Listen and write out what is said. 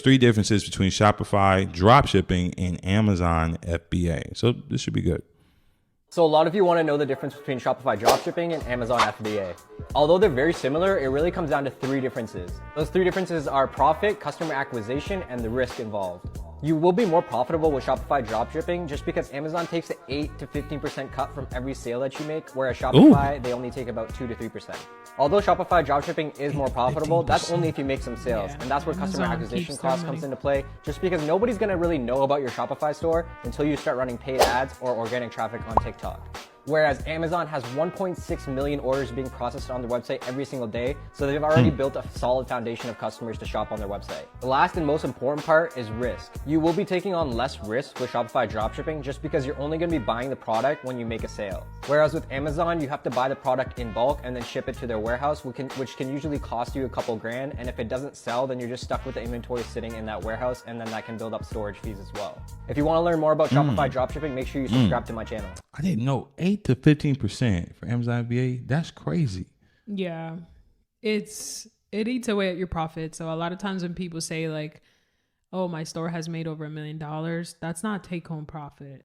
Three differences between Shopify dropshipping and Amazon FBA. So this should be good. So a lot of you want to know the difference between Shopify Dropshipping and Amazon FBA. Although they're very similar, it really comes down to three differences. Those three differences are profit, customer acquisition, and the risk involved. You will be more profitable with Shopify Dropshipping just because Amazon takes an 8 to 15% cut from every sale that you make, whereas Shopify, they only take about 2 to 3%. Although Shopify Dropshipping is more profitable, that's only if you make some sales. And that's where customer acquisition cost comes into play, just because nobody's gonna really know about your Shopify store until you start running paid ads or organic traffic on TikTok. Whereas Amazon has 1.6 million orders being processed on their website every single day, so they've already built a solid foundation of customers to shop on their website. The last and most important part is risk. You will be taking on less risk with Shopify Dropshipping just because you're only going to be buying the product when you make a sale. Whereas with Amazon, you have to buy the product in bulk and then ship it to their warehouse, which can usually cost you a couple grand, and if it doesn't sell, then you're just stuck with the inventory sitting in that warehouse, and then that can build up storage fees as well. If you want to learn more about Shopify Dropshipping, make sure you subscribe to my channel. I didn't know 8 to 15% for Amazon FBA. That's crazy. Yeah, it eats away at your profit. So a lot of times when people say like, "Oh, my store has made over $1 million," that's not take home profit.